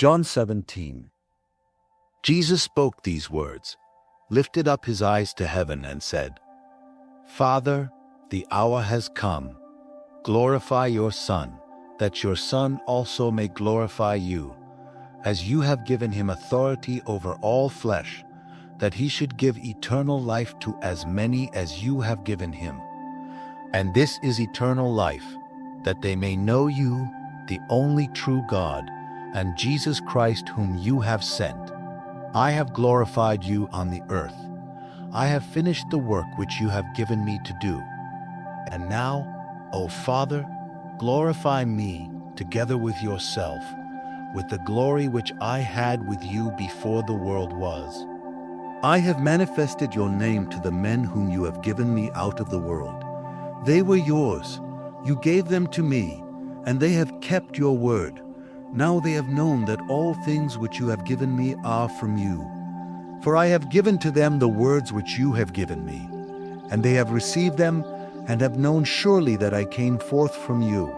John 17. Jesus spoke these words, lifted up his eyes to heaven and said, Father, the hour has come. Glorify your Son, that your Son also may glorify you, as you have given him authority over all flesh, that he should give eternal life to as many as you have given him. And this is eternal life, that they may know you, the only true God, and Jesus Christ whom you have sent. I have glorified you on the earth. I have finished the work which you have given me to do. And now, O Father, glorify me together with yourself, with the glory which I had with you before the world was. I have manifested your name to the men whom you have given me out of the world. They were yours. You gave them to me, and they have kept your word. Now they have known that all things which you have given me are from you. For I have given to them the words which you have given me, and they have received them, and have known surely that I came forth from you,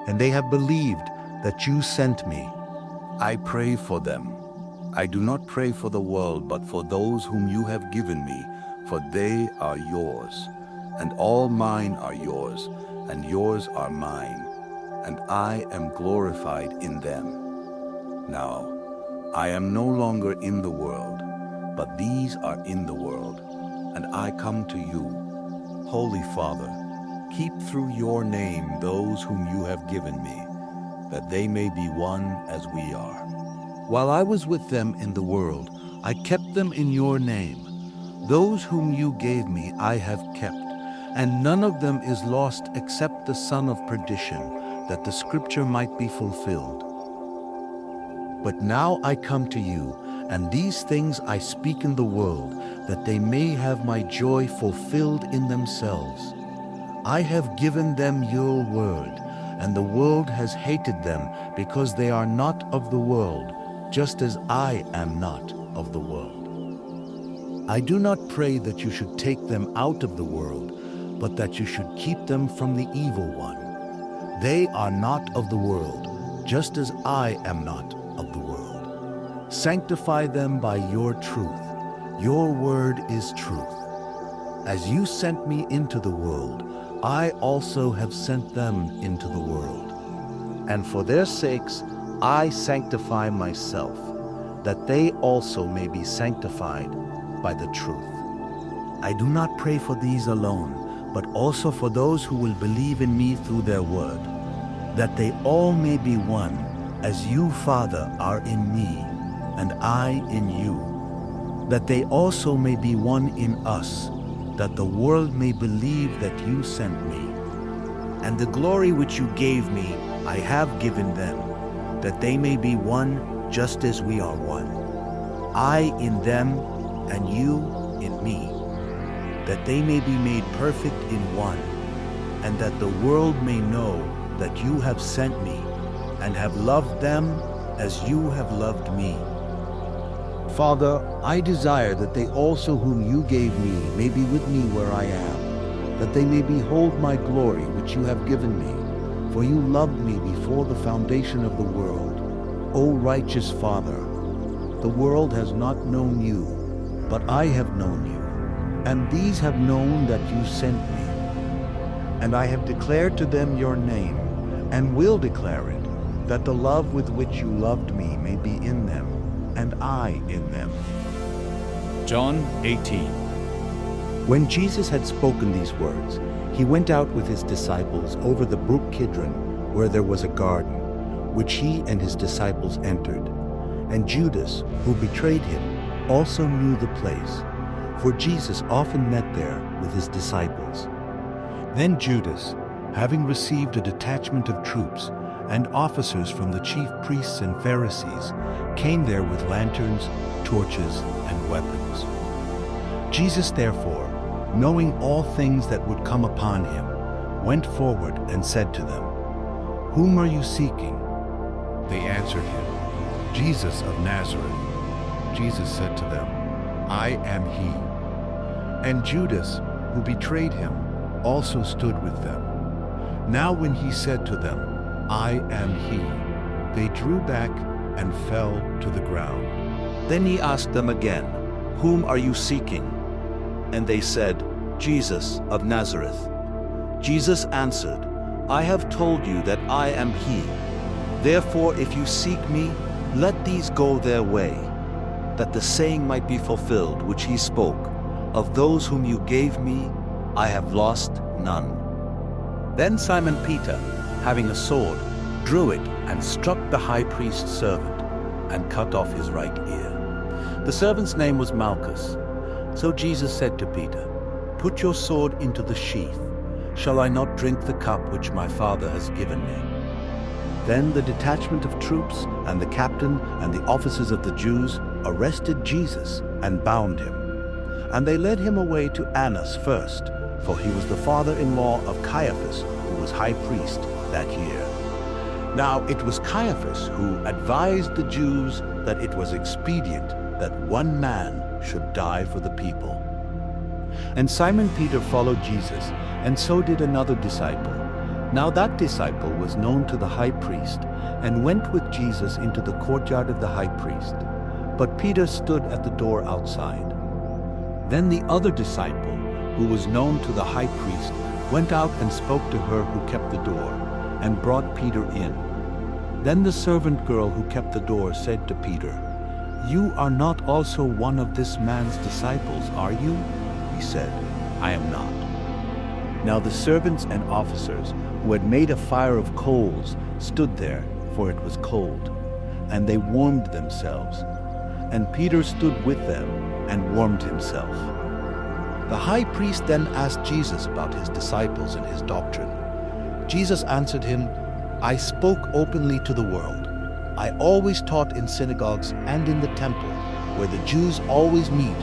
and they have believed that you sent me. I pray for them. I do not pray for the world, but for those whom you have given me, for they are yours, and all mine are yours, and yours are mine, and I am glorified in them. Now, I am no longer in the world, but these are in the world, and I come to you. Holy Father, keep through your name those whom you have given me, that they may be one as we are. While I was with them in the world, I kept them in your name. Those whom you gave me I have kept, and none of them is lost except the son of perdition, that the scripture might be fulfilled. But now I come to you, and these things I speak in the world, that they may have my joy fulfilled in themselves. I have given them your word, and the world has hated them, because they are not of the world, just as I am not of the world. I do not pray that you should take them out of the world, but that you should keep them from the evil one. They are not of the world, just as I am not of the world. Sanctify them by your truth. Your word is truth. As you sent me into the world, I also have sent them into the world. And for their sakes I sanctify myself, that they also may be sanctified by the truth. I do not pray for these alone, but also for those who will believe in me through their word, that they all may be one, as you, Father, are in me, and I in you, that they also may be one in us, that the world may believe that you sent me. And the glory which you gave me I have given them, that they may be one just as we are one. I in them, and you in me, that they may be made perfect in one, and that the world may know that you have sent me, and have loved them as you have loved me. Father, I desire that they also whom you gave me may be with me where I am, that they may behold my glory which you have given me. For you loved me before the foundation of the world. O righteous Father, the world has not known you, but I have known you, and these have known that you sent me. And I have declared to them your name, and will declare it, that the love with which you loved me may be in them, and I in them. John 18. When Jesus had spoken these words, he went out with his disciples over the brook Kidron, where there was a garden, which he and his disciples entered. And Judas, who betrayed him, also knew the place, for Jesus often met there with his disciples. Then Judas, having received a detachment of troops and officers from the chief priests and Pharisees, came there with lanterns, torches, and weapons. Jesus, therefore, knowing all things that would come upon him, went forward and said to them, Whom are you seeking? They answered him, Jesus of Nazareth. Jesus said to them, I am he. And Judas, who betrayed him, also stood with them. Now when he said to them, I am he, they drew back and fell to the ground. Then he asked them again, "Whom are you seeking?" And they said, "Jesus of Nazareth." Jesus answered, "I have told you that I am he. Therefore, if you seek me, let these go their way, that the saying might be fulfilled which he spoke, 'Of those whom you gave me, I have lost none.'" Then Simon Peter, having a sword, drew it and struck the high priest's servant and cut off his right ear. The servant's name was Malchus. So Jesus said to Peter, "Put your sword into the sheath. Shall I not drink the cup which my Father has given me?" Then the detachment of troops and the captain and the officers of the Jews arrested Jesus and bound him. And they led him away to Annas first, for he was the father-in-law of Caiaphas, who was high priest that year. Now it was Caiaphas who advised the Jews that it was expedient that one man should die for the people. And Simon Peter followed Jesus, and so did another disciple. Now that disciple was known to the high priest, and went with Jesus into the courtyard of the high priest. But Peter stood at the door outside. Then the other disciple, who was known to the high priest, went out and spoke to her who kept the door, and brought Peter in. Then the servant girl who kept the door said to Peter, "You are not also one of this man's disciples, are you?" He said, "I am not." Now the servants and officers, who had made a fire of coals, stood there, for it was cold, and they warmed themselves. And Peter stood with them and warmed himself. The high priest then asked Jesus about his disciples and his doctrine. Jesus answered him, "I spoke openly to the world. I always taught in synagogues and in the temple, where the Jews always meet,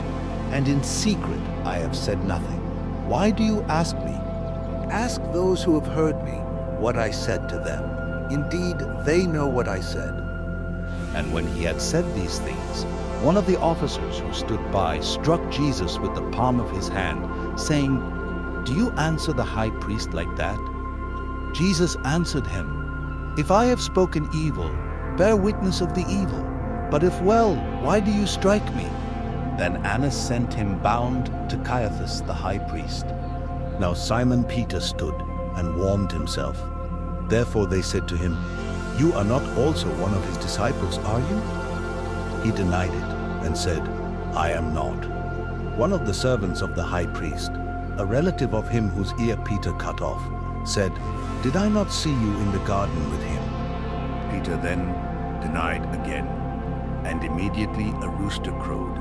and in secret I have said nothing. Why do you ask me? Ask those who have heard me what I said to them. Indeed, they know what I said." And when he had said these things, one of the officers who stood by struck Jesus with the palm of his hand, saying, "Do you answer the high priest like that?" Jesus answered him, "If I have spoken evil, bear witness of the evil. But if well, why do you strike me?" Then Annas sent him bound to Caiaphas the high priest. Now Simon Peter stood and warmed himself. Therefore they said to him, "You are not also one of his disciples, are you?" He denied it and said, "I am not." One of the servants of the high priest, a relative of him whose ear Peter cut off, said, "Did I not see you in the garden with him?" Peter then denied again, and immediately a rooster crowed.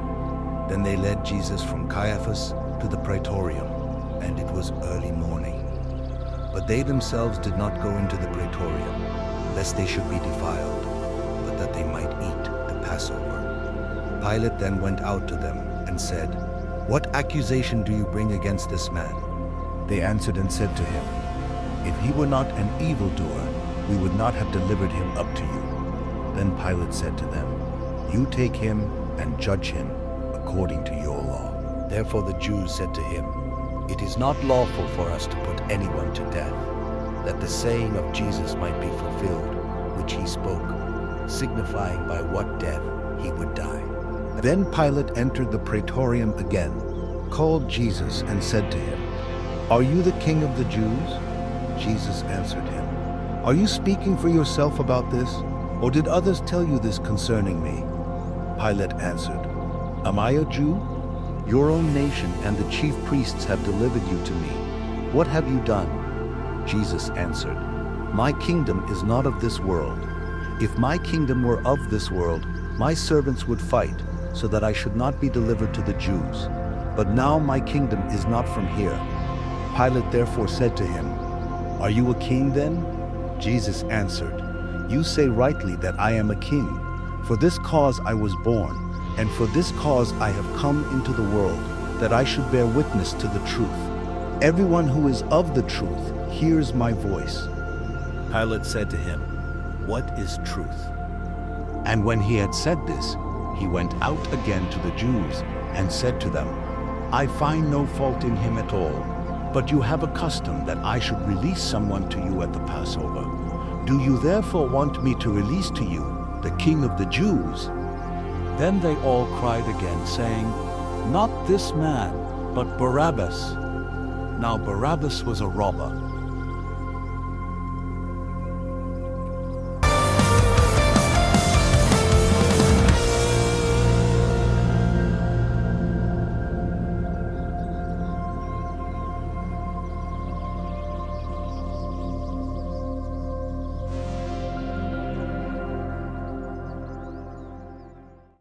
Then they led Jesus from Caiaphas to the praetorium, and it was early morning. But they themselves did not go into the praetorium, lest they should be defiled, but that they might eat the Passover. Pilate then went out to them and said, "What accusation do you bring against this man?" They answered and said to him, "If he were not an evildoer, we would not have delivered him up to you." Then Pilate said to them, "You take him and judge him according to your law." Therefore the Jews said to him, "It is not lawful for us to put anyone to death, that the saying of Jesus might be fulfilled, which he spoke, signifying by what death he would die." Then Pilate entered the praetorium again, called Jesus, and said to him, "Are you the king of the Jews?" Jesus answered him, "Are you speaking for yourself about this, or did others tell you this concerning me?" Pilate answered, "Am I a Jew? Your own nation and the chief priests have delivered you to me. What have you done?" Jesus answered, "My kingdom is not of this world. If my kingdom were of this world, my servants would fight, so that I should not be delivered to the Jews. But now my kingdom is not from here." Pilate therefore said to him, "Are you a king then?" Jesus answered, "You say rightly that I am a king. For this cause I was born, and for this cause I have come into the world, that I should bear witness to the truth. Everyone who is of the truth hears my voice." Pilate said to him, "What is truth?" And when he had said this, he went out again to the Jews and said to them, "I find no fault in him at all, but you have a custom that I should release someone to you at the Passover. Do you therefore want me to release to you the King of the Jews." Then they all cried again, saying, "Not this man, but Barabbas." Now Barabbas was a robber.